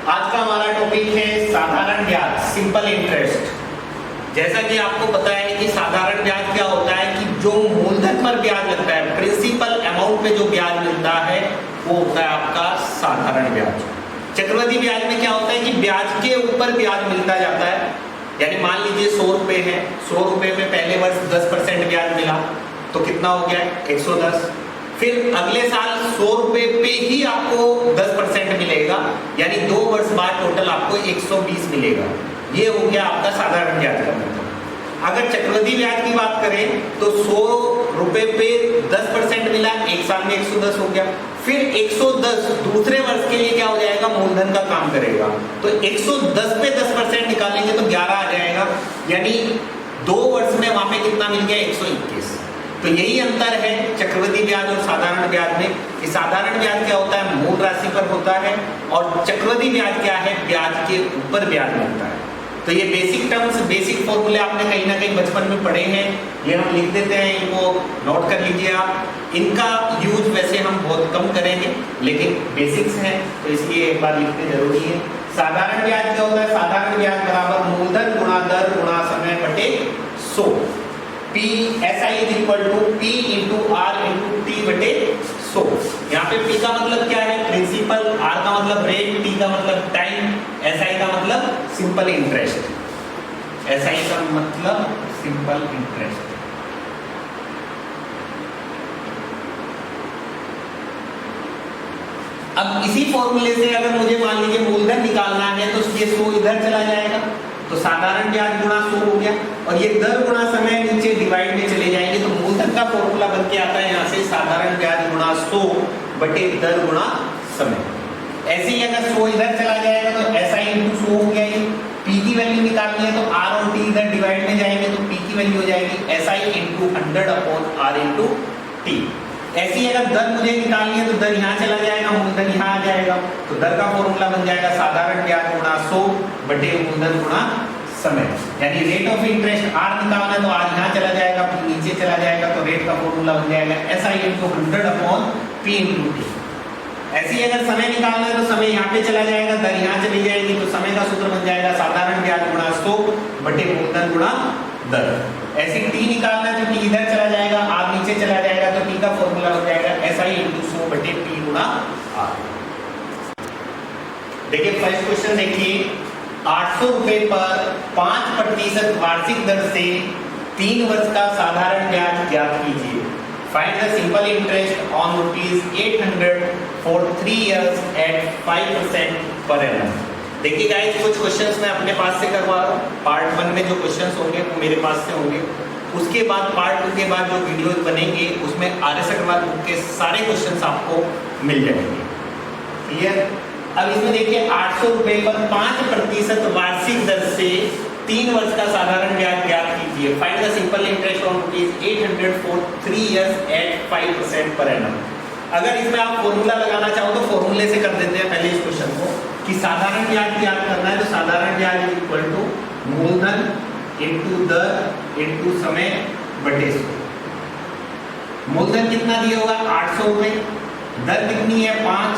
आज का हमारा टॉपिक है साधारण ब्याज, सिंपल इंटरेस्ट। जैसा कि आपको पता है कि साधारण ब्याज क्या होता है कि जो मूलधन पर ब्याज लगता है, प्रिंसिपल अमाउंट पे जो ब्याज मिलता है वो होता है आपका साधारण ब्याज। चक्रवृद्धि ब्याज में क्या होता है कि ब्याज के ऊपर ब्याज मिलता जाता है। यानी मान लीजिए 100 रुपए है, 100 रुपए में पहले वर्ष 10% ब्याज मिला तो कितना हो गया 110। फिर अगले साल 100 रुपए पे ही आपको 10% मिलेगा, यानी 2 वर्ष बाद टोटल आपको 120 मिलेगा। ये हो गया आपका साधारण ब्याज का मतलब। अगर चक्रवृद्धि ब्याज की बात करें तो 100 रुपए पे 10% मिला, एक साल में 110 हो गया। फिर 110 दूसरे वर्ष के लिए क्या हो जाएगा, मूलधन का काम करेगा। तो 110 पे 10% निकालेंगे तो 11 आ जाएगा, यानी 2 वर्ष में वहां पे कितना मिल गया 121। तो यही अंतर है चक्रवृद्धि ब्याज और साधारण ब्याज में कि साधारण ब्याज क्या होता है, मूल राशि पर होता है, और चक्रवृद्धि ब्याज क्या है, ब्याज के ऊपर ब्याज मिलता है। तो ये बेसिक टर्म्स, बेसिक फॉर्मूले आपने कहीं ना कहीं बचपन में पढ़े हैं, ये हम लिख देते हैं, इनको नोट कर लीजिए आप। इनका यूज वैसे हम बहुत कम करेंगे, लेकिन बेसिक्स हैं तो इसलिए एक बार लिखने जरूरी है। साधारण ब्याज क्या होता है, साधारण ब्याज बराबर मूलधन गुणा दर गुणा समय बटे 100। P SI is equal to P into R into T बटे 100। यहाँ पे P का मतलब क्या है, प्रिंसिपल, R का मतलब रेट, T का मतलब टाइम, SI का मतलब सिंपल इंटरेस्ट। SI का मतलब सिंपल इंटरेस्ट। अब इसी फॉर्मूले से अगर मुझे मान लीजिए मूलधन निकालना है तो ये 100 इधर चला जाएगा, तो साधारण ब्याज गुणा 100 हो गया, और ये दर गुणा समय नीचे डिवाइड में चले जाएंगे तो मूलधन का फॉर्मूला बन के आता है यहाँ से साधारण ब्याज गुणा 100 बटे दर गुणा समय। ऐसे ही अगर 100 इधर चला जाएगा तो SI इंटू 100 हो गया। P की वैल्यू निकालनी है तो R और T इधर डिवाइड में जाएंगे तो P की वैल्यू हो जाएगी SI into 100 upon R into T। ऐसी अगर दर मुझे निकालनी है तो दर यहाँ चला जाएगा, मूलधन यहाँ आ जाएगा, तो दर का फॉर्मूला बन जाएगा साधारण ब्याज गुणा 100 बटे मूलधन गुणा समय। यानी रेट ऑफ इंटरेस्ट R निकालना है तो R यहाँ चला जाएगा, P नीचे चला जाएगा, तो रेट का फॉर्मूला बन जाएगा SI into 100 upon P into T। ऐसी अगर समय निकालना है तो समय यहाँ पे चला जाएगा, दर यहाँ चली जाएगी, तो समय का सूत्र बन जाएगा साधारण ब्याज गुणा 100 बटे मूलधन गुणा दर। ऐसे T निकालना है तो T इधर चला जाएगा, R नीचे चला जाएगा, तो T का फॉर्मूला हो जाएगा SI इंटू 100 बटे P गुणा R। देखिए फर्स्ट क्वेश्चन देखिए, 800 रुपए पर 5% वार्षिक दर से 3 वर्ष का साधारण ब्याज ज्ञात कीजिए। Find the simple interest on ₹800 for 3 years at 5% per annum. देखिए गाइस, कुछ क्वेश्चंस मैं अपने पास से करवा रहा हूँ। पार्ट 1 में जो क्वेश्चंस होंगे वो मेरे पास से होंगे, उसके बाद पार्ट 2 के बाद जो वीडियोस बनेंगे उसमें RS अग्रवाल बुक के सारे क्वेश्चंस आपको मिल जाएंगे। क्लियर? अब इसमें देखिए 800 रुपए पर 5% वार्षिक दर से 3 वर्ष का साधारण ब्याज ज्ञात कीजिए। Find the simple interest on ₹800 for 3 years at 5% per annum. अगर इसमें आप फॉर्मूला लगाना चाहो तो फॉर्मूले से कर देते हैं पहले इस क्वेश्चन को कि साधारण ब्याज ज्ञात करना है तो साधारण ब्याज इज इक्वल टू मूलधन इनटू दर इनटू समय बटे 100। मूलधन कितना दिया होगा 800 रुपए, दर कितनी है 5,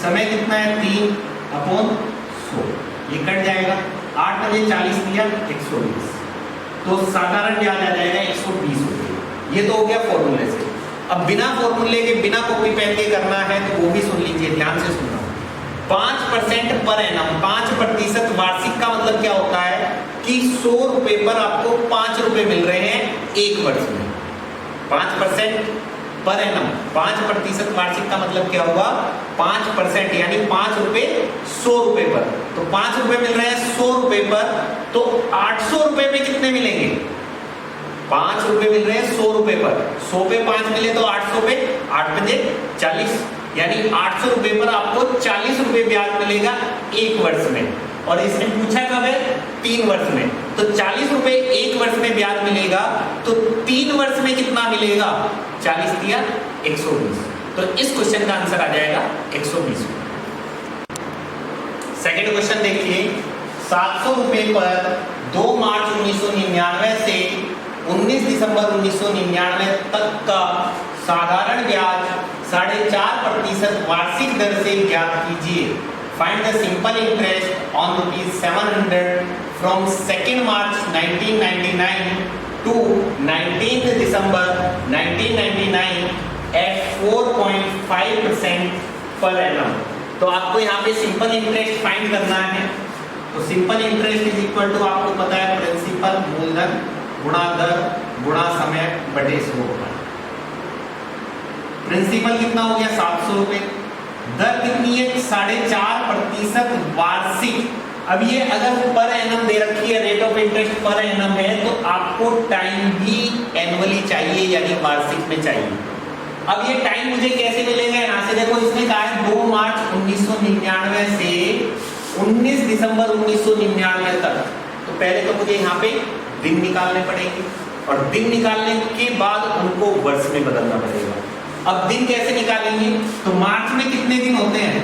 समय कितना है 3 अपॉन 100, ये कट जाएगा, 8 में 40 दिया 120, तो साधारण ब्याज आ जाएगा 120 रुपए। ये तो हो गया फॉर्मूले से। अब बिना फॉर्मूले के, बिना कॉपी पेन के करना है तो वो भी सुन लीजिए, ध्यान से सुनना। 5% पर एनम, 5% वार्षिक का मतलब क्या होता है कि 100 रुपए पर आपको 5 रुपए मिल रहे हैं एक वर्ष में। 5% पर एनम, 5% वार्षिक का मतलब क्या हुआ 5%, यानी 5 रुपए 100 रुपए पर, तो 5 रुपए मिल रहे हैं 100 रुपए पर, तो 800 रुपए में कितने मिलेंगे, 5 रुपए मिल रहे हैं 100 रुपए पर, 100 पे 5 मिले तो 800 पे 8 पंजे 40, यानी 800 रुपए पर आपको 40 रुपए ब्याज मिलेगा एक वर्ष में। और इसने पूछा कब है 3 वर्ष में, तो 40 रुपए एक वर्ष में ब्याज मिलेगा, तो 3 वर्ष में कितना मिलेगा 40 दिया 120, तो इस क्वेश्चन का आंसर आ जाएगा 120। सेकेंड क्वेश्चन देखिए, 700 रुपए पर 2 मार्च 1999 से 19 दिसंबर 1999 तक का साधारण ब्याज 4.5% वार्षिक दर से ज्ञात कीजिए। Find the simple interest on rupees 700 from 2nd March 1999 to 19th December 1999 at 4.5% per annum। तो आपको यहाँ पे सिंपल इंटरेस्ट फाइंड करना है। तो simple interest is equal to, आपको पता है, प्रिंसिपल मूलधन गुणा दर गुणा समय बटे 100। प्रिंसिपल कितना हो गया 700 रुपए, दर कितनी है 4.5% वार्षिक। अब ये अगर पर एनम दे रखी है, rate of interest per annum है, तो आपको टाइम भी एनुअली चाहिए, यानी वार्षिक में चाहिए। अब ये टाइम मुझे कैसे मिलेगा, यहाँ से देखो, इसने कहा है 2 मार्च 1999 से 19 दिसंबर 1999 तक। तो पहले तो मुझे यहाँ पे दिन निकालने पड़ेंगे, और दिन निकालने के बाद उनको वर्ष में बदलना पड़ेगा। अब दिन कैसे निकालेंगे, तो मार्च में कितने दिन होते हैं,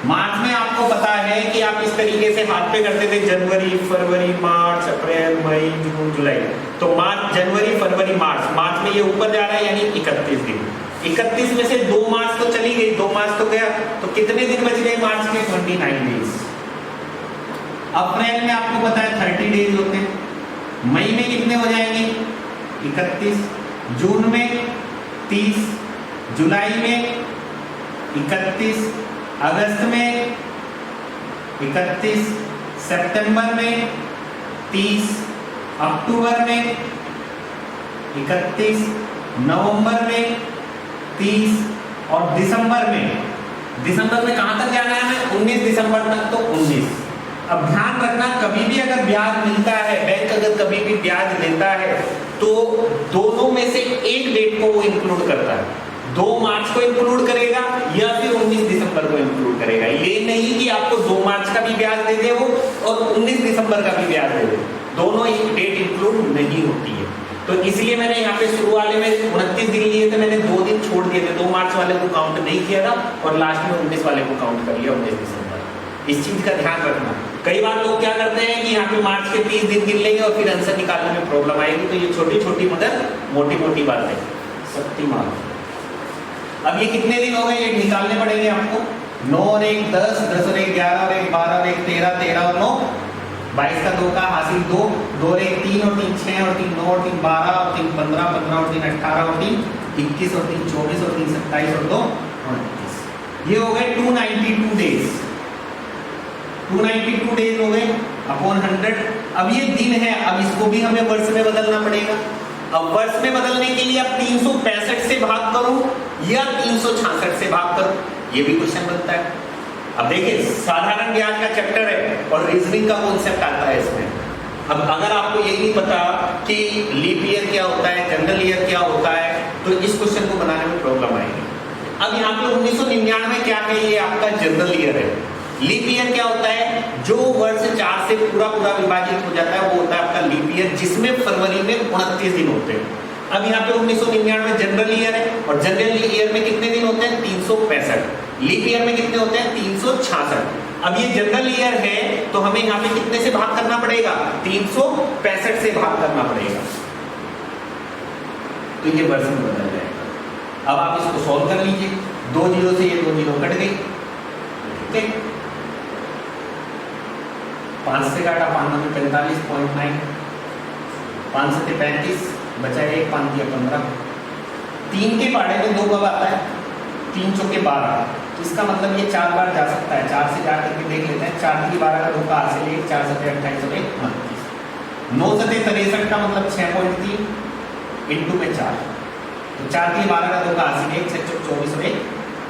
मार्च में आपको पता है कि आप इस तरीके से हाथ पे करते थे, जनवरी फरवरी मार्च अप्रैल मई जून जुलाई। तो मार्च जनवरी फरवरी मार्च, मार्च में ये ऊपर जा रहा है, यानी 31 दिन। 31 में से 2 मार्च तो चली गई, 2 मार्च तो गया, तो कितने दिन बच गए मार्च के, 29 डेज। अप्रैल में आपको पता है 30 डेज होते हैं, मई में कितने हो जाएंगे 31, जून में 30, जुलाई में 31, अगस्त में 31, सितंबर में 30, अक्टूबर में 31, नवंबर में 30 और दिसंबर में कहां तक जाना है हमें, 19 दिसंबर तक, तो 19। अब ध्यान रखना, कभी भी अगर ब्याज मिलता है, बैंक अगर कभी भी ब्याज लेता है, तो दोनों में से एक डेट को वो इंक्लूड करता है। 2 मार्च को इंक्लूड करेगा या फिर 19 दिसंबर को इंक्लूड करेगा। ये नहीं कि आपको 2 मार्च का भी ब्याज दे दे वो और 19 दिसंबर का भी ब्याज दे दे, दोनों ही डेट इंक्लूड नहीं होती है। तो इसलिए मैंने यहाँ पे शुरू वाले में 29 दिन लिए थे, मैंने 2 दिन छोड़ दिए थे, 2 मार्च वाले को काउंट नहीं किया था और लास्ट में 19 वाले को काउंट कर लिया, 19 दिसंबर। इस चीज का ध्यान रखना। कई बार लोग क्या करते हैं कि यहाँ पे मार्च के 30 दिन गिन लेंगे और फिर आंसर निकालने में प्रॉब्लम आएगी। तो ये छोटी छोटी मगर मोटी मोटी बात है, शक्तिमान। अब ये कितने दिन हो गए, ये निकालने पड़ेंगे आपको। 9 और 1 10, 10 और 1 11 और 1 12 और 1 13, 13 और 9 22 का 2 का हासिल 2, 2 और 1 3 और 3 6 और 3 9 और 3 12 और 3 15, 15 और 3 18 और 3 21 और 3 24 और 3 27 और 2 29। ये हो गए 292 डेज। 292 डेज हो गए अपॉन 100। अब ये दिन है, अब इसको भी हमें वर्ष में बदलना पड़ेगा। अब वर्ष में बदलने के लिए अब 365 से भाग करो या 366 से भाग करो, ये भी क्वेश्चन बनता है। अब देखिए, साधारण ब्याज का चैप्टर है और रीजनिंग का कॉन्सेप्ट आता है इसमें। अब अगर आपको ये नहीं पता कि लीप ईयर क्या होता है, जनरल ईयर क्या होता है, तो इस क्वेश्चन को बनाने में प्रॉब्लम आएगी। अब यहाँ पे 1999 क्या है, ये आपका जनरल ईयर है। लीप ईयर क्या होता है, जो वर्ष 4 से पूरा पूरा विभाजित हो जाता है वो होता है आपका लीप ईयर, जिसमें फरवरी में 29 दिन होते हैं। अब यहाँ पे 1999 जनरल ईयर है और जनरल ईयर में कितने दिन होते हैं 365, लीप ईयर में कितने होते हैं 366। अब ये जनरल ईयर है तो हमें यहाँ पे कितने से भाग करना पड़ेगा, 365 से भाग करना पड़ेगा, तो ये वर्ष में बदल जाएगा। अब आप इसको सॉल्व कर लीजिए, 2 जीरो से ये 2 जीरो कट गई, ठीक है। 5 से काटा 5 में 45.9, 5 से 35 बचा 1, 5 दिया 15। 3 के पाड़े में 2 कब आता है, 3 चौके 12, तो इसका मतलब ये 4 बार जा सकता है। 4 से जा करके देख लेते हैं, 4 की 12 का 2 का हासिल 1, 4 से 28 और 1 29, 9 से 63 का मतलब 6.3 इंटू में 4, तो 4 की 12 का 2 का हासिल 1, 6 24 और 1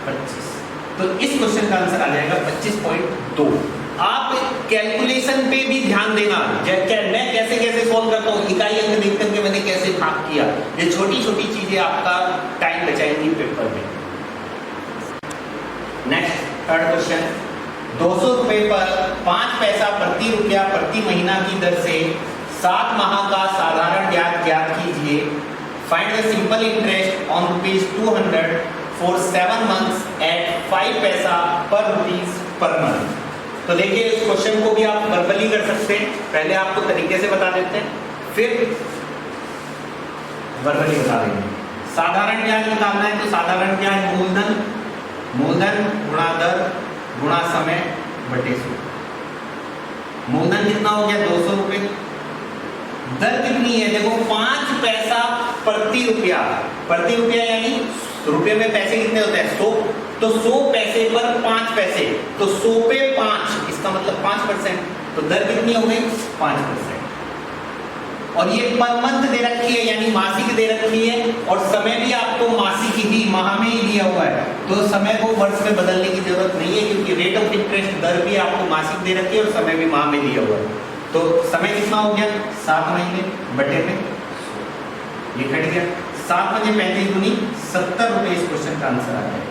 25। तो इस क्वेश्चन का आंसर आ जाएगा 25.2। आप कैलकुलेशन पे भी ध्यान देना, मैं कैसे कैसे सॉल्व करता हूँ, इकाई अंक देख करके मैंने कैसे भाग किया, ये छोटी छोटी चीजें आपका टाइम बचाएंगी पेपर में। नेक्स्ट थर्ड क्वेश्चन, 200 रुपए पर 5 पैसा प्रति रुपया प्रति महीना की दर से 7 माह का साधारण ब्याज ज्ञात कीजिए। Find the simple interest on ₹200 for 7 months at 5 पैसा पर रुपीज पर मंथ। तो देखिए, इस क्वेश्चन को भी आप वर्बली कर सकते हैं, पहले आपको तरीके से बता देते हैं, फिर वर्बली बता देंगे। साधारण ब्याज निकालना है तो साधारण ब्याज मूलधन गुणा दर गुणा समय बटे 100। मूलधन कितना हो गया 200 रुपए। दर कितनी है देखो 5 पैसा प्रति रुपया। प्रति रुपया यानी रुपये में पैसे कितने होते हैं 100, तो 100 पैसे पर 5 पैसे, तो 100 पे 5, इसका मतलब 5%। तो दर कितनी हो गई 5%। और ये पर मंथ दे रखी है यानी मासिक दे रखी है, और समय भी आपको मासिक ही माह में ही दिया हुआ है, तो समय को वर्ष में बदलने की जरूरत नहीं है, क्योंकि रेट ऑफ इंटरेस्ट दर भी आपको मासिक दे रखी है और समय भी माह में दिया हुआ है। तो समय कितना हो गया 7 महीने बटे में 100, ये कट गया 7 × 35 दूनी 70 रुपए इस क्वेश्चन का आंसर आ गया।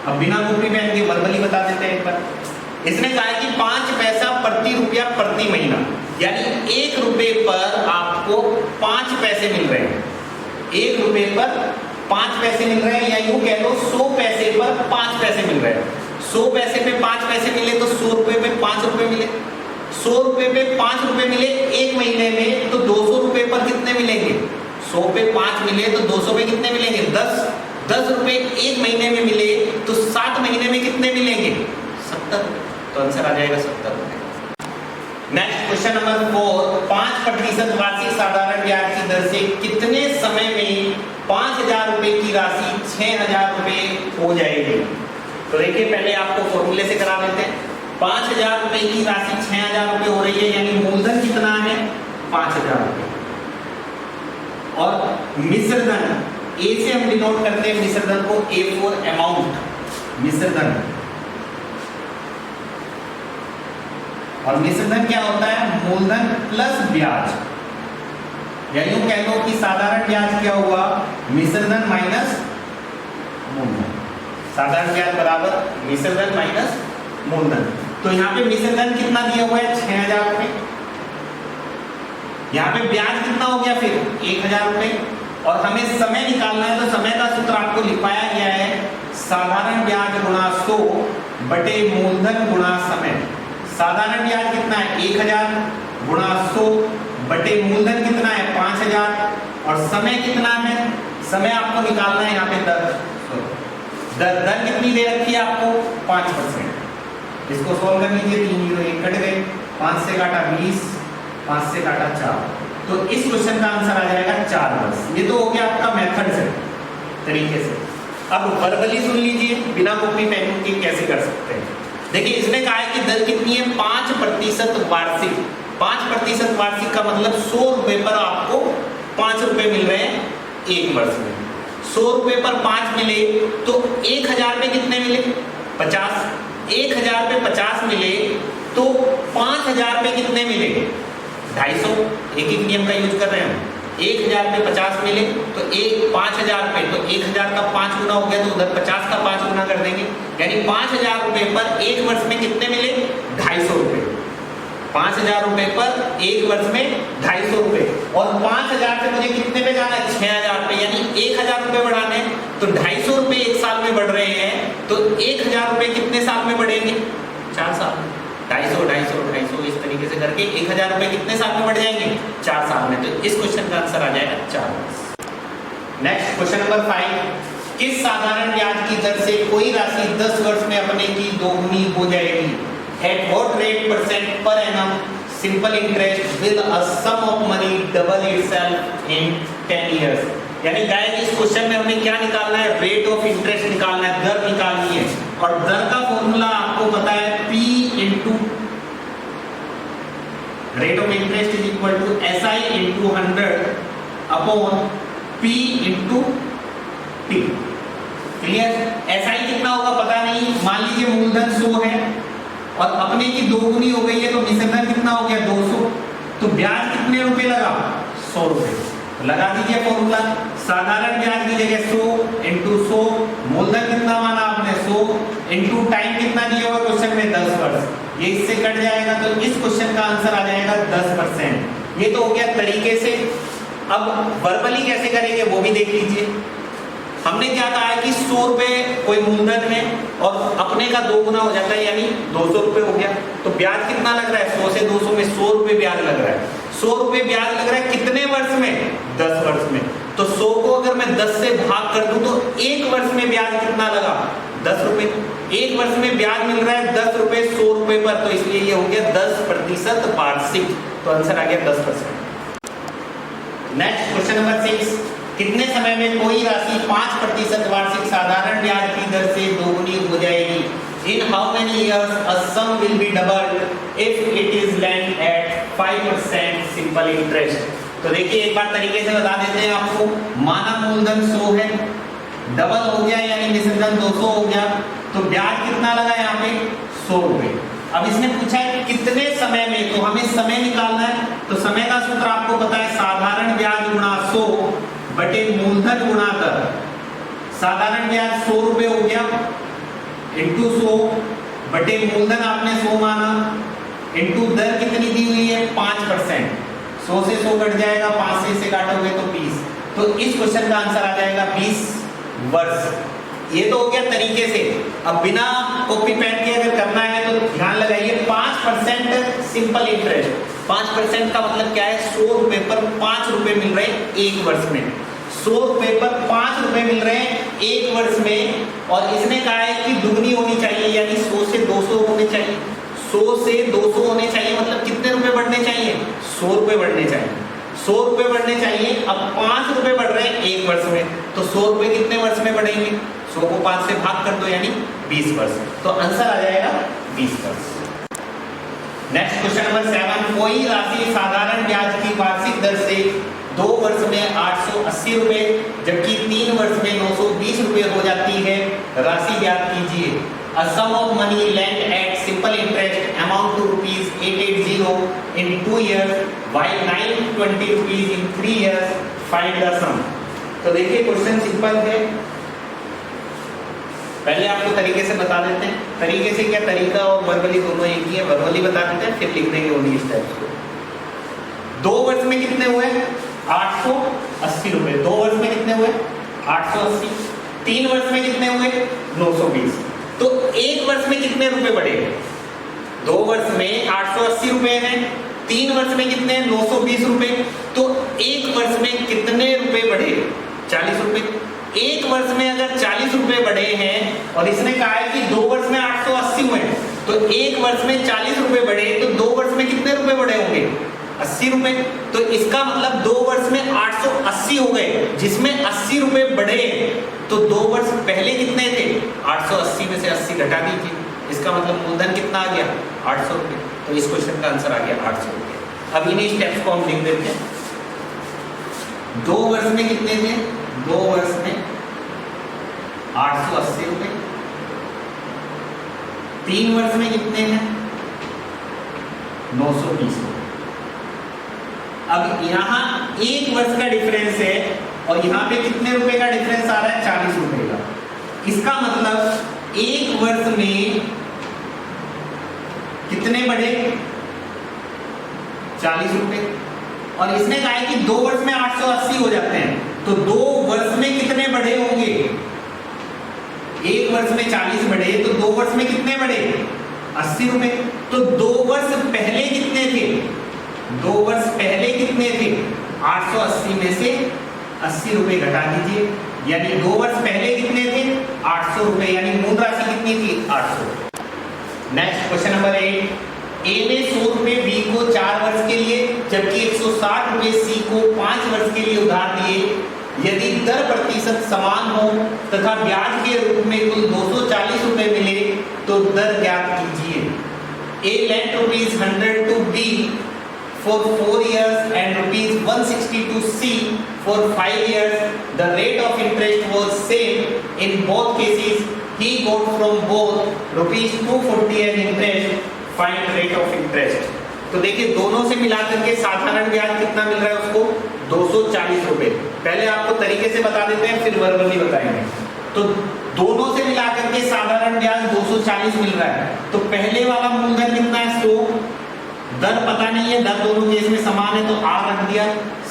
अब बिना कॉपी पेन के वर्बली बता देते हैं एक बार। इसने कहा है कि 5 पैसा प्रति रुपया प्रति महीना, यानी 1 रुपए पर आपको 5 पैसे मिल रहे हैं। 1 रुपए पर 5 पैसे मिल रहे हैं, या यूं कह लो 100 पैसे पर 5 पैसे मिल रहे हैं। 100 पैसे पे 5 पैसे मिले तो 100 रुपए पे 5 रुपए मिले। 100 रुपए पे 5 रुपए मिले एक महीने में, तो 200 रुपए पर कितने मिलेंगे 100 पे 5 मिले तो 200 पे कितने मिलेंगे 10। 10 रुपए एक महीने में मिले तो 60 महीने में कितने मिलेंगे 70। तो आंसर आ जाएगा 70 रुपए। नेक्स्ट क्वेश्चन नंबर 4, 5% वार्षिक साधारण ब्याज की दर से कितने समय में 5000 रुपए की राशि 6000 रुपए हो जाएगी। तो देखिए पहले आपको फॉर्मूले से करा देते हैं। 5000 रुपए की राशि 6000 रुपए हो रही है, यानी मूलधन कितना है 5000 रुपए, और मिश्र धन ए से हम डिनोट करते हैं मिश्र धन को ए फॉर अमाउंट, मिश्र धन। और मिश्र धन क्या होता है मूलधन प्लस ब्याज, या यूं कह लो कि साधारण ब्याज क्या हुआ मिश्र धन माइनस मूलधन। साधारण ब्याज बराबर मिश्र धन माइनस मूलधन। तो यहाँ पे मिश्र धन कितना दिया हुआ है 6000 रुपए, यहाँ पे ब्याज कितना हो गया फिर 1000 रुपए, और हमें समय निकालना है, तो समय का सूत्र आपको लिखवाया गया है साधारण ब्याज गुणा 100 बटे मूलधन गुणा समय। साधारण ब्याज कितना है 1000 गुणा 100 बटे मूलधन कितना है 5000, और समय कितना है, समय आपको निकालना है यहाँ पे दर कितनी दे रखी है आपको 5%। इसको सॉल्व कर लीजिए, 3 0 1 कट गए, 5 से काटा 20, 5 से काटा 4, तो इस क्वेश्चन का आंसर आ जाएगा 4 वर्ष। ये तो हो गया आपका मेथड से तरीके से। अब वर्बली सुन लीजिए, बिना कॉपी पेन के कैसे कर सकते हैं। देखिए इसने कहा है कि दर कितनी है 5% वार्षिक। 5% वार्षिक का मतलब 100 रुपए पर आपको 5 रुपए मिल रहे हैं एक वर्ष में। 100 रुपए पर 5 मिले तो 1000 पे कितने मिले 50। 1000 पे 50 मिले तो 5000 पे कितने मिले 250। एक एक नियम का यूज कर रहे हैं हम। 1000 पे 50 मिले तो 5000 पे, तो 1000 का 5 गुना हो गया, तो उधर 50 का 5 गुना कर देंगे, यानी 5000 रुपए पर एक वर्ष में कितने मिले 250 रुपए। 5000 रुपए पर एक वर्ष में 250 रुपए, और 5000 से मुझे कितने पे जाना है 6000 पे, यानी 1000 रुपए बढ़ाने, तो 250 रुपए एक साल में बढ़ रहे हैं, तो 1000 रुपए कितने साल में बढ़ेंगे 4 साल। 250 250 250 इस तरीके से करके 1000 रुपए कितने साल में बढ़ जाएंगे 4 साल में। तो इस क्वेश्चन का आंसर आ जाएगा 4 वर्ष। नेक्स्ट क्वेश्चन नंबर 5, किस साधारण ब्याज की दर से कोई राशि 10 वर्ष में अपने की दोगुनी हो जाएगी। At what rate % per annum simple interest will a sum of money double itself in 10 years। यानी गाइस इस क्वेश्चन में हमें क्या निकालना है रेट ऑफ इंटरेस्ट निकालना है, दर निकालनी है, और दर का फॉर्मूला आपको पता है P into rate of interest is equal to SI into 100 upon P into T। Clear. SI कितना होगा पता नहीं, मान लीजिए मूलधन 100 है और अपने की दोगुनी हो गई है, तो मिश्रधन कितना हो गया 200, तो ब्याज कितने रुपए लगा 100 रुपए। तो लगा दीजिए फॉर्मूला, साधारण ब्याज की जगह 100 इंटू 100, मूलधन कितना माना आपने 100 इंटू टाइम कितना दिया हुआ क्वेश्चन में 10 वर्ष, ये इससे कट जाएगा, तो इस क्वेश्चन का आंसर आ जाएगा 10%। ये तो हो गया तरीके से। अब वर्बली कैसे करेंगे वो भी देख लीजिए। हमने क्या कहा है कि 100 रुपए कोई मूलधन है और अपने का 2 गुना हो जाता है, यानी 200 रुपए हो गया, तो ब्याज कितना लग रहा है 100 से 200 में 100 रुपए ब्याज लग रहा है। 100 रुपए ब्याज लग रहा है कितने वर्ष में 10 वर्ष में, तो 100 को अगर मैं 10 से भाग कर दूं तो एक वर्ष में ब्याज कितना लगा 10 रुपए। एक वर्ष में ब्याज मिल रहा है 10 रुपए 100 रुपए पर, तो इसलिए ये हो गया 10% वार्षिक, तो आंसर आ गया 10%। नेक्स्ट क्वेश्चन नंबर 6, कितने समय में कोई राशि 5% वार्षिक साधारण ब्याज की दर से दोगुनी हो जाएगी? In how many years a sum will be doubled if it is lent at 5% simple interest? तो देखिए एक बार तरीके से बता देते हैं आपको। माना मूलधन 100 है, डबल हो गया यानी निश्चित 200 हो गया, तो ब्याज कितना लगा यहाँ पे 100 रुपए। अब इसने पूछा है कितने समय में, तो हमें समय निकालना है। तो समय का सूत्र आपको पता है, साधारण ब्याज गुणा 100 बटे मूलधन गुणा दर। साधारण ब्याज 100 रुपए हो गया इंटू 100 बटे मूलधन आपने 100 माना इंटू दर कितनी दी हुई है 5%। 100 से 100 कट जाएगा, 5 से इसे काटोगे तो 20। तो इस क्वेश्चन का आंसर आ जाएगा 20 वर्ष। ये तो हो गया तरीके से। अब बिना कॉपी पेन के अगर करना है तो ध्यान लगाइए, 5% सिंपल इंटरेस्ट। 5% का मतलब क्या है, 100 रुपए पर 5 रुपए मिल रहे हैं एक वर्ष में। 100 रुपए पर 5 रुपए मिल रहे हैं एक वर्ष में, और इसने कहा है कि दुगनी होनी चाहिए, यानी 100 से 200 होने चाहिए। 100 से 200 होने चाहिए, मतलब कितने रुपए बढ़ने चाहिए, 100 रुपए बढ़ने चाहिए। 100 रुपए बढ़ने चाहिए। अब 5 रुपए बढ़ रहे हैं एक वर्ष में, तो 100 रुपए कितने वर्ष में बढ़ेंगे, 100 को 5 से भाग कर दो यानी 20 वर्ष। तो आंसर आ जाएगा 20 वर्ष। नेक्स्ट क्वेश्चन नंबर 7, कोई राशि साधारण ब्याज की वार्षिक दर से 2 वर्ष में 880 रुपए जबकि 3 वर्ष में 920 रुपए हो जाती है, राशि ज्ञात कीजिए। A sum of money lent at simple interest amount to rupees 880 in 2 years while 920 rupees in 3 years, find the sum। तो देखिए क्वेश्चन सिंपल है, पहले आपको तरीके से बता देते हैं। तरीके से क्या, तरीका और वर्बली दोनों एक ही है। वर्बली बता देते हैं फिर लिख देंगे उन्हीं स्टेप्स को। 2 वर्ष में कितने हुए 880 रुपए। 2 वर्ष में कितने हुए 880। 3 वर्ष में कितने हुए 920। तो एक वर्ष में कितने रुपए बढ़े, 2 वर्ष में 880 रुपए हैं, 3 वर्ष में कितने 920 रुपए, तो एक वर्ष में कितने रुपए बढ़े 40 रुपए। एक वर्ष में अगर 40 रुपए बढ़े हैं और इसने कहा है कि 2 वर्ष में 880 हुए, तो एक वर्ष में 40 रुपए बढ़े, तो 2 वर्ष में कितने रुपए बढ़े होंगे 80 रुपए। तो इसका मतलब 2 वर्ष में 880 हो गए, जिसमें 80 रुपए बढ़े, तो 2 वर्ष पहले कितने थे 880 में से 80 घटा दीजिए, इसका मतलब मूलधन कितना आ गया 800 रुपए। तो इस क्वेश्चन का आंसर आ गया 800 रुपए। अब इन्हीं स्टेप्स को हम लिख देते हैं। 2 वर्ष में कितने थे, 2 वर्ष में 880 रुपए। 3 वर्ष में कितने हैं 920 रुपए। अब यहाँ 1 वर्ष का डिफरेंस है और यहाँ पे कितने रुपए का डिफरेंस आ रहा है 40 रुपए का। इसका मतलब 1 वर्ष में कितने बढ़े 40 रुपए, और इसने कहा है कि 2 वर्ष में 880 हो जाते हैं, तो 2 वर्ष में कितने बढ़े होंगे, 1 वर्ष में 40 बढ़े तो 2 वर्ष में कितने बढ़े 80 रुपए। तो 2 वर्ष पहले कितने थे, 2 वर्ष पहले कितने थे 880 में से 80 रुपए घटा दीजिए, यानी 2 वर्ष पहले कितने थे 800 रुपए, यानी मूल राशि कितनी थी 800। नेक्स्ट क्वेश्चन नंबर 8, ए ने 100 रुपए बी को 4 वर्ष के लिए जबकि 160 रुपए सी को 5 वर्ष के लिए उधार दिए। यदि दर प्रतिशत समान हो तथा ब्याज के रूप में कुल 240 रुपए मिले तो दर ज्ञात कीजिए। ए lent rupees 100 to B for 4 years and rupees 160 to C for 5 years. The rate of interest was same in both cases. He got from both rupees 240 as interest. Find rate of interest. तो देखिए दोनों से मिला करके साधारण ब्याज कितना मिल रहा है उसको 240 रुपए। पहले आपको तरीके से बता देते हैं फिर वर्बली बताएंगे। तो दोनों से मिला करके साधारण ब्याज 240 मिल रहा है, तो पहले वाला मूलधन कितना है 100, दर पता नहीं है, दर दोनों केस में समान है तो आर रख दिया,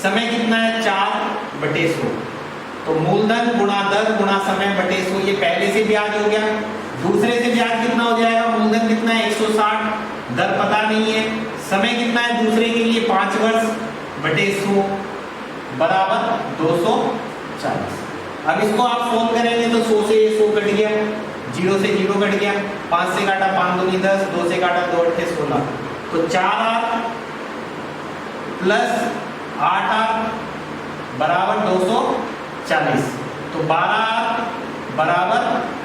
समय कितना है 4/100, तो मूलधन गुणा दर गुणा समय बटे 100, ये पहले से ब्याज हो गया। दूसरे से ब्याज कितना हो जाएगा, मूलधन कितना है 160, दर पता नहीं है, समय कितना है दूसरे के लिए 5 वर्ष बटे 100 बराबर 240। अब इसको आप सोल्व करेंगे तो 100 से 100 कट गया, जीरो से जीरो कट गया, 5 से काटा 5 दूनी 10, 2 से काटा 2 अट्ठे 16, तो 4R प्लस 8R बराबर 240, तो 12R बराबर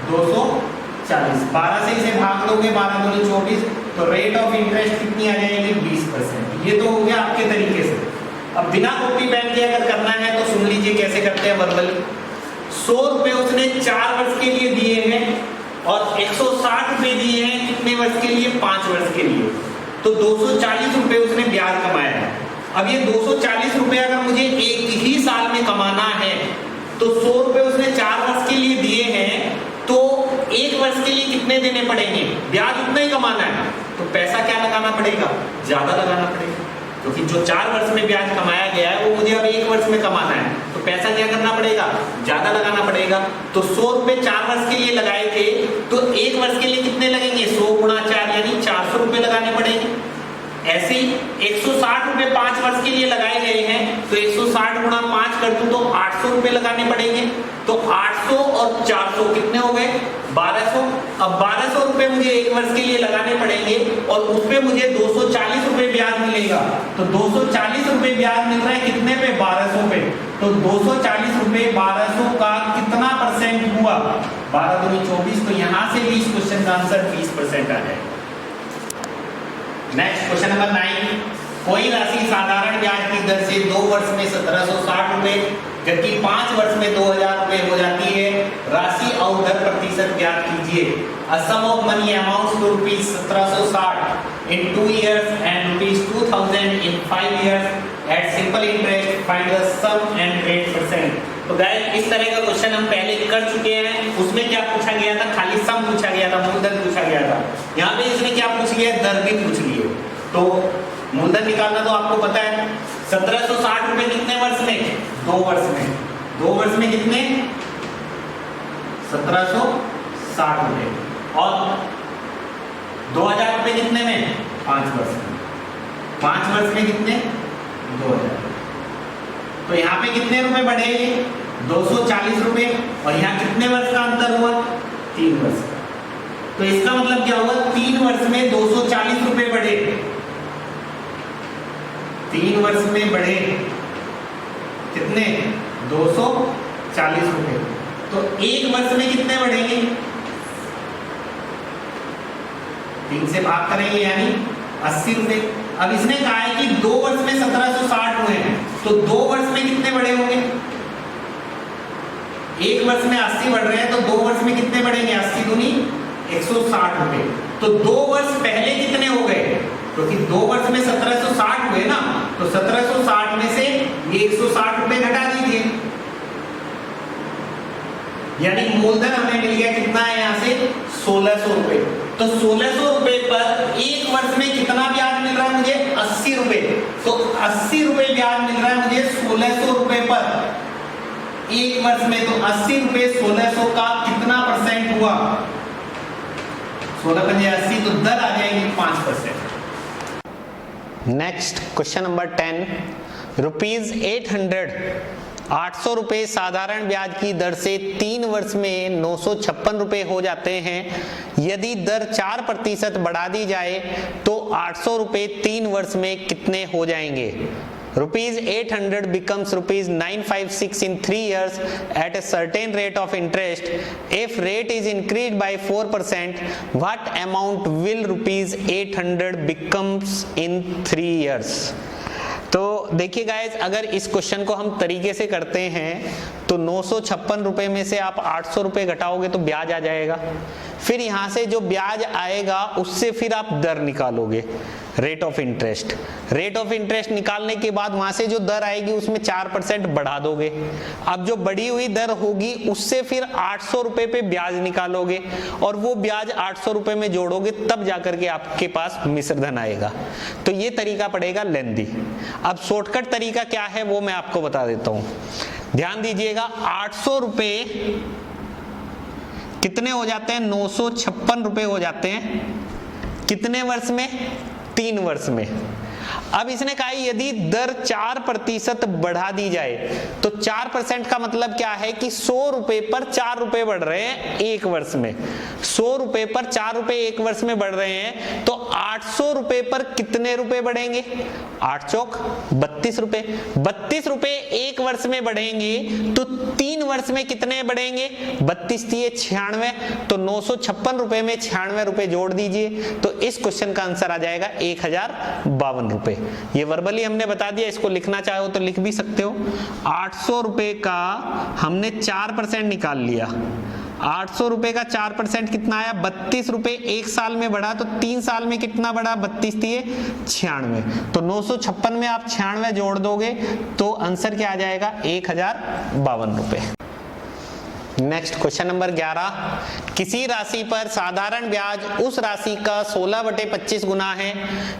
240। 12 से इसे भाग दोगे, 12 दूनी 24, तो रेट ऑफ इंटरेस्ट कितनी आ जाएगी 20%। ये तो हो गया आपके तरीके से। अब बिना कॉपी पेन के अगर करना है तो सुन लीजिए कैसे करते हैं वर्बली। 100 रुपए उसने 4 वर्ष के लिए दिए हैं और 160 रुपए दिए हैं कितने वर्ष के लिए, 5 वर्ष के लिए, तो 240 रुपए उसने ब्याज कमाया है। अब ये 240 रुपए अगर मुझे एक ही साल में कमाना है तो 100 रुपए उसने 4 वर्ष के लिए दिए हैं, तो एक वर्ष के लिए कितने देने पड़ेंगे, ब्याज उतना ही कमाना है, तो पैसा क्या लगाना पड़ेगा, ज्यादा लगाना पड़ेगा, क्योंकि जो 4 वर्ष में ब्याज कमाया गया है वो मुझे अब एक वर्ष में कमाना है, तो पैसा क्या करना पड़ेगा, ज्यादा लगाना पड़ेगा। तो 100 रुपए 4 वर्ष के लिए लगाए थे, तो एक वर्ष के लिए कितने लगेंगे, 100 गुणा 4 यानी 400 रुपए लगाने पड़ेंगे। ऐसे ही 160 रुपए 5 वर्ष के लिए लगाए गए हैं, तो 160 गुणा 5 कर दूं तो 800 रुपए लगाने पड़ेंगे, तो 800 और 400 कितने हो गए, 1200। अब 1200 रुपए मुझे एक वर्ष के लिए लगाने पड़ेंगे और उस पे मुझे 240 रुपए ब्याज मिलेगा, तो 240 रुपए ब्याज मिल रहा है कितने पे, 1200 पे, तो 240 रुपए 1200 का कितना परसेंट हुआ, 12 दूनी 24, तो यहाँ से भी इस क्वेश्चन का आंसर 20% आ जाएगा। नेक्स्ट क्वेश्चन नंबर 9, कोई राशि साधारण ब्याज की दर से 2 वर्ष में 1760 रुपए जबकि 5 वर्ष में 2000 रुपए हो जाती है, राशि और दर प्रतिशत ज्ञात कीजिए। A sum of money amounts to rupees 1760 in 2 years and rupees 2000 in 5 years at simple interest. Find the sum and rate percent. तो गाइस इस तरह का क्वेश्चन हम पहले कर चुके हैं, उसमें क्या पूछा गया था, खाली सम पूछा गया था, मूलधन पूछा गया था। यहाँ पे इसने क्या पूछ लिया, दर भी पूछ लिए। तो मूलधन निकालना तो आपको पता है, 1760 रुपए कितने वर्ष में, 2 वर्ष में, 2 वर्ष में कितने 1760 रुपए, और 2000 रुपए कितने में, 5 वर्ष में, 5 वर्ष में कितने 2000। तो यहाँ पे कितने रुपए बढ़े, 240 रुपए, और यहाँ कितने वर्ष का अंतर हुआ, 3 वर्ष का। तो इसका मतलब क्या हुआ, 3 वर्ष में 240 रुपए बढ़े, 3 वर्ष में बढ़े कितने, 240 रुपए। तो एक वर्ष में कितने बढ़ेंगे, 3 से भाग करेंगे यानी 80 रुपए। अब इसने कहा है कि 2 वर्ष में 1760 हुए हैं, तो 2 वर्ष में कितने बढ़े होंगे, एक वर्ष में 80 बढ़ रहे हैं, तो 2 वर्ष में कितने बढ़ेंगे, 80 दूनी 160 रुपए। तो 2 वर्ष पहले कितने हो गए, क्योंकि 2 वर्ष में 1760 हुए ना, तो 1760 में से ये 160 रुपए घटा दीजिए, यानी मूलधन हमें मिल गया कितना है यहाँ से 1600 रुपए। तो 1600 रुपए पर एक वर्ष में कितना ब्याज मिल रहा है मुझे, 80 रुपए। तो 80 रुपए ब्याज मिल रहा है मुझे 1600 रुपए पर एक वर्ष में, तो 80 रुपए 1600 का कितना परसेंट हुआ, 16 पंजे 80, तो दर आ जाएगी 5%। नेक्स्ट क्वेश्चन नंबर 10, रुपीज 800 रुपए साधारण ब्याज की दर से 3 वर्ष में 956 रुपए हो जाते हैं। यदि दर 4% बढ़ा दी जाए तो 800 रुपए 3 वर्ष में कितने हो जाएंगे। Rupees 800 becomes rupees 956 in 3 years at a certain rate of interest. If rate is increased by 4%, what amount will rupees 800 becomes in 3 years? तो देखिए गाइज, अगर इस क्वेश्चन को हम तरीके से करते हैं तो 956 रुपए में से आप 800 रुपए घटाओगे तो ब्याज आ जाएगा। फिर यहाँ से जो ब्याज आएगा उससे फिर आप दर निकालोगे, rate of interest. Rate of interest निकालने के बाद वहां से जो दर आएगी उसमें 4% बढ़ा दोगे। अब जो बढ़ी हुई दर होगी उससे फिर 800 रुपए पे ब्याज निकालोगे और वो ब्याज 800 रुपए में जोड़ोगे, तब जाकर के आपके पास मिश्र धन आएगा। तो ये तरीका पड़ेगा लेंदी। अब शॉर्टकट तरीका क्या है वो मैं आपको बता देता हूं, ध्यान दीजिएगा। 800 रुपए कितने हो जाते हैं, 956 रुपए हो जाते हैं कितने वर्ष में, 3 वर्ष में। अब इसने कहा यदि दर 4% बढ़ा दी जाए, तो 4% का मतलब क्या है कि 100 रुपए पर 4 रुपए बढ़ रहे हैं एक वर्ष में। 100 रुपए पर 4 रुपए एक वर्ष में बढ़ रहे हैं, तो 800 रुपए पर कितने रुपए बढ़ेंगे? 8 चौक 32 रुपए। 32 रुपए एक वर्ष में बढ़ेंगे, तो 3 वर्ष में कितने बढ़ेंगे? 32 दिए 96, तो 956 रुपए में 96 रुपए जोड़ दीजिए, तो इस क्वेश्चन का आंसर आ जाएगा 1052 रुपए। ये वर्बली हमने बता दिया, इसको लिखना चाहो तो लिख भी सकते हो। 800 रुपए का हमने 4% निकाल लिया। 800 रुपए का 4% कितना आया? 32 रुपए एक साल में बढ़ा, तो 3 साल में कितना बढ़ा? 32 दिए 96, तो 956 में आप 96 जोड़ दोगे तो आंसर क्या आ जाएगा? 1052 रुपए। नेक्स्ट क्वेश्चन नंबर 11, किसी राशि पर साधारण ब्याज उस राशि का 16/25 गुना है।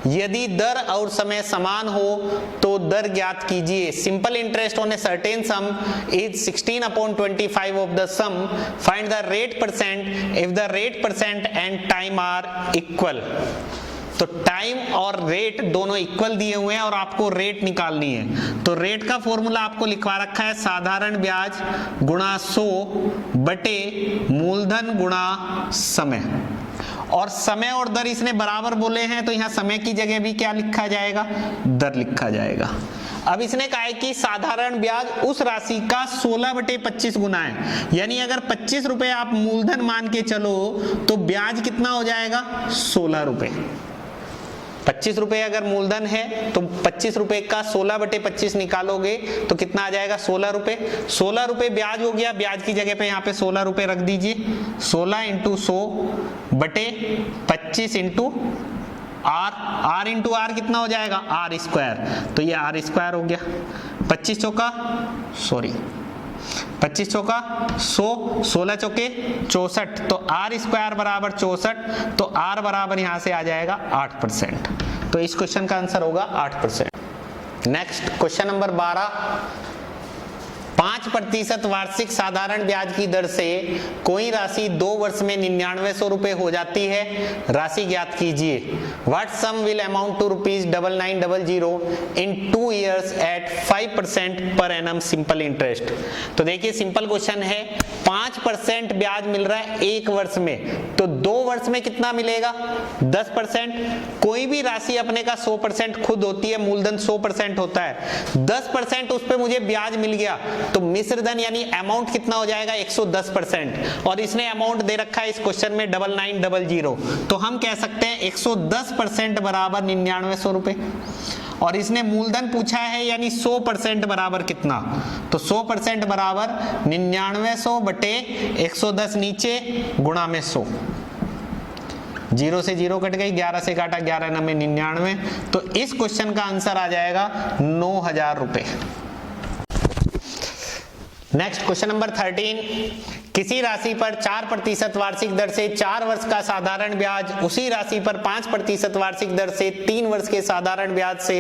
यदि दर और समय समान हो तो दर ज्ञात कीजिए। Simple interest on a certain sum is 16/25 of the sum. Find the rate percent if the rate percent and time are equal. तो टाइम और रेट दोनों इक्वल दिए हुए हैं और आपको रेट निकालनी है। तो रेट का फॉर्मूला आपको लिखवा रखा है, साधारण ब्याज गुणा 100 बटे मूलधन गुणा समय। और समय और दर इसने बराबर बोले हैं, तो यहां समय की जगह भी क्या लिखा जाएगा? दर लिखा जाएगा। अब इसने कहा है कि साधारण ब्याज उस राशि का 16/25 गुना है, यानी अगर 25 रुपए आप मूलधन मान के चलो तो ब्याज कितना हो जाएगा? 16 रुपए। 25 रुपए अगर मूलधन है तो 25 रुपए का 16/25 निकालोगे तो कितना आ जाएगा? 16 रुपए। 16 रुपए ब्याज हो गया, ब्याज की जगह पे यहाँ पे 16 रुपए रख दीजिए। 16 × 100 बटे 25 × आर इंटू आर कितना हो जाएगा? आर स्क्वायर, तो ये आर स्क्वायर हो गया। 25 चौका 100, 16 चौके 64, तो आर स्क्वायर बराबर 64, तो आर बराबर यहां से आ जाएगा 8%। तो इस क्वेश्चन का आंसर होगा 8%। नेक्स्ट क्वेश्चन नंबर 12, 5% वार्षिक साधारण ब्याज की दर से कोई राशि 2 वर्ष में 9900 रुपए हो जाती है। राशि ज्ञात कीजिए। What sum will amount to ₹9900 in 2 years at 5% per annum simple interest. तो देखिए सिंपल क्वेश्चन है, 5% ब्याज मिल रहा है एक वर्ष में, तो 2 वर्ष में कितना मिलेगा? 10%। कोई भी राशि अपने का 100% खुद होती है, मूलधन 100% होता है, 10% उस पर मुझे ब्याज मिल गया, तो मिश्र धन यानी अमाउंट कितना हो जाएगा? 110%। और इसने अमाउंट दे रखा है इस क्वेश्चन में 9900, तो हम कह सकते हैं 110% बराबर 9900 रुपए। और इसने मूलधन पूछा है यानी 100% बराबर कितना? तो 100% बराबर 9900 बटे 110 नीचे गुणा में 100। 0 से 0 कट गई, 11 से काटा 11 9 99, तो इस क्वेश्चन का आंसर आ जाएगा 9000 रुपए। नेक्स्ट क्वेश्चन नंबर 13, किसी राशि पर 4% वार्षिक दर से 4 वर्ष का साधारण ब्याज उसी राशि पर 5% वार्षिक दर से 3 वर्ष के साधारण ब्याज से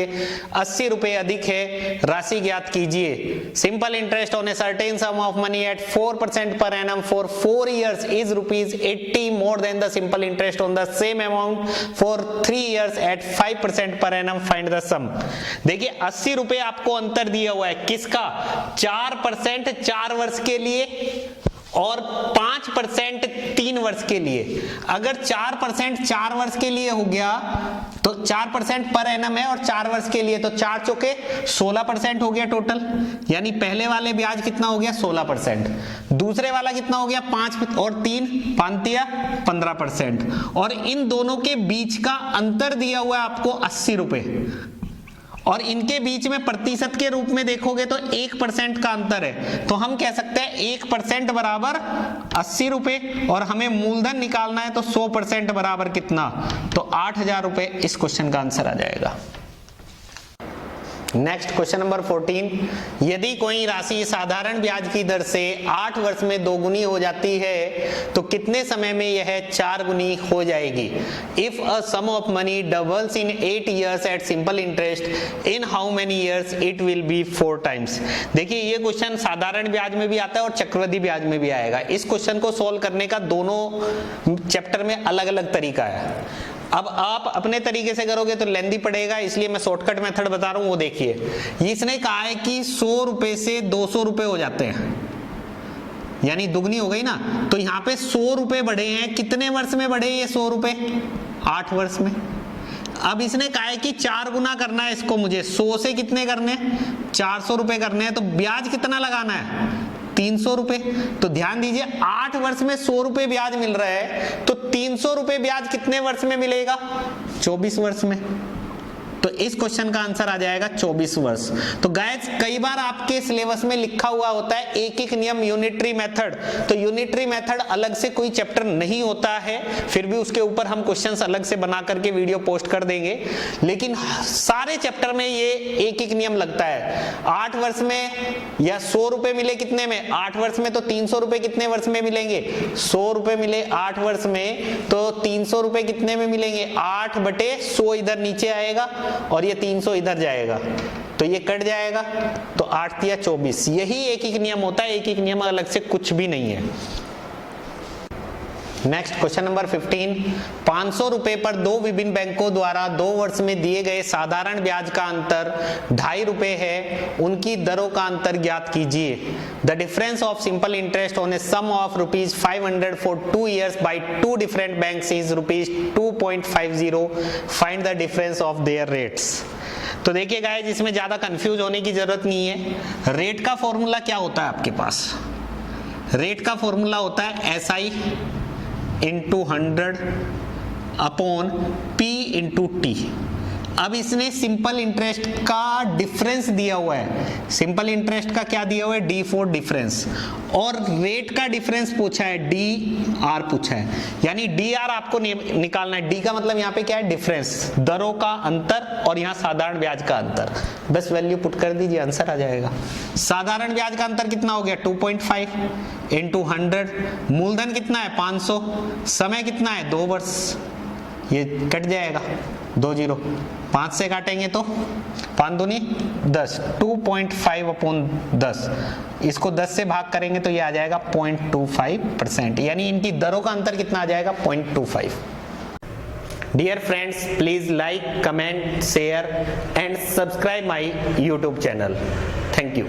80 रुपए अधिक है। राशि ज्ञात कीजिए। Simple interest on a certain sum of money at 4% per annum for 4 years is ₹80 more than the simple interest on the same amount for 3 years at 5% per annum. Find the सम। देखिए 80 रुपए आपको अंतर दिया हुआ है, किसका? 4% 4 वर्ष के लिए और 5% 3 वर्ष के लिए। अगर 4% 4 वर्ष के लिए हो गया तो 4% पर एनम है और 4 वर्ष के लिए, तो 4 चौके 16% हो गया टोटल। यानी पहले वाले ब्याज कितना हो गया? 16%। दूसरे वाला कितना हो गया? 5 और 3 5 15%। और इन दोनों के बीच का अंतर दिया हुआ है आपको 80 रुपए, और इनके बीच में प्रतिशत के रूप में देखोगे तो 1% का अंतर है। तो हम कह सकते हैं 1% बराबर 80 रुपए, और हमें मूलधन निकालना है तो 100% बराबर कितना? तो 8000 रुपए इस क्वेश्चन का आंसर आ जाएगा। नेक्स्ट क्वेश्चन नंबर 14, यदि कोई राशि साधारण ब्याज की दर से 8 वर्ष में 2 गुनी हो जाती है तो कितने समय में यह 4 गुनी हो जाएगी? If a sum of money doubles in 8 years at simple interest, in how many years it will be 4 times। देखिए ये क्वेश्चन साधारण ब्याज में भी आता है और चक्रवृद्धि ब्याज में भी आएगा। इस क्वेश्चन को सोल्व करने का दोनों चैप्टर में अलग अलग तरीका है। अब आप अपने तरीके से करोगे तो लेंदी पड़ेगा, इसलिए मैं शॉर्टकट मेथड बता रहा हूं, वो देखिए। इसने कहा है कि 100 रुपए से 200 रुपए हो जाते हैं, यानी दुगनी हो गई ना। तो यहां पे 100 रुपए बढ़े हैं, कितने वर्ष में बढ़े ये 100 रुपए? 8 वर्ष में। अब इसने कहा है कि 4 गुना करना है इसको, मुझे 100 से कितने करने? 400 रुपए करने हैं। तो ब्याज कितना लगाना है? 300 रुपए। तो ध्यान दीजिए 8 वर्ष में 100 रुपए ब्याज मिल रहा है, तो 300 रुपए ब्याज कितने वर्ष में मिलेगा? 24 वर्ष में। तो इस क्वेश्चन का आंसर आ जाएगा 24 वर्ष। तो गाइस कई बार आपके सिलेबस में लिखा हुआ होता है एक एक नियम यूनिटरी मेथड, तो यूनिटरी मेथड अलग से कोई चैप्टर नहीं होता है, फिर भी उसके ऊपर हम क्वेश्चंस अलग से बना करके वीडियो पोस्ट कर देंगे। लेकिन सारे चैप्टर में ये एक एक नियम लगता है। 8 वर्ष में या 100 रुपए मिले कितने में? 8 वर्ष में। तो 300 रुपए कितने वर्ष में मिलेंगे? 100 रुपए मिले 8 वर्ष में, तो 300 रुपए कितने में मिलेंगे? 8/100 इधर नीचे आएगा और ये 300 इधर जाएगा, तो ये कट जाएगा। तो 8 तिया 24। यही एक एक नियम होता है, एक एक नियम अलग से कुछ भी नहीं है। नेक्स्ट क्वेश्चन नंबर 15, 500 रुपए पर 2 विभिन्न बैंकों द्वारा 2 वर्ष में दिए गए साधारण ब्याज का अंतर 2.5 रुपए है, उनकी दरों का अंतर ज्ञात कीजिए। The difference of simple interest on a sum of ₹500 for 2 years by 2 different banks is ₹2.50। Find the difference of their rates. तो देखिए गाइस, इसमें ज्यादा कंफ्यूज होने की जरूरत नहीं है। रेट का फॉर्मूला क्या होता है आपके पास? रेट का फॉर्मूला होता है SI into 100 upon P into T। अब इसने सिंपल इंटरेस्ट का डिफरेंस दिया हुआ है। सिंपल इंटरेस्ट का क्या दिया हुआ है? D4 डिफरेंस, और रेट का डिफरेंस पूछा है, DR पूछा है, यानी DR आपको निकालना है। D का मतलब यहाँ पे क्या है? डिफरेंस, दरों का अंतर, और यहाँ साधारण ब्याज का अंतर। बस वैल्यू पुट कर दीजिए, आंसर आ जाएगा। साधारण ब्याज का अंतर कितना हो गया? 2.5 इंटू 100। मूलधन कितना है? 500। समय कितना है? 2 वर्ष। ये कट जाएगा 2 0, 5 से काटेंगे तो 5 दूनी 10, 2.5 अपॉन 10। इसको 10 से भाग करेंगे तो ये आ जाएगा 0.25%, यानी इनकी दरों का अंतर कितना आ जाएगा? 0.25। Dear friends, please like, comment, share and subscribe my YouTube channel. Thank you.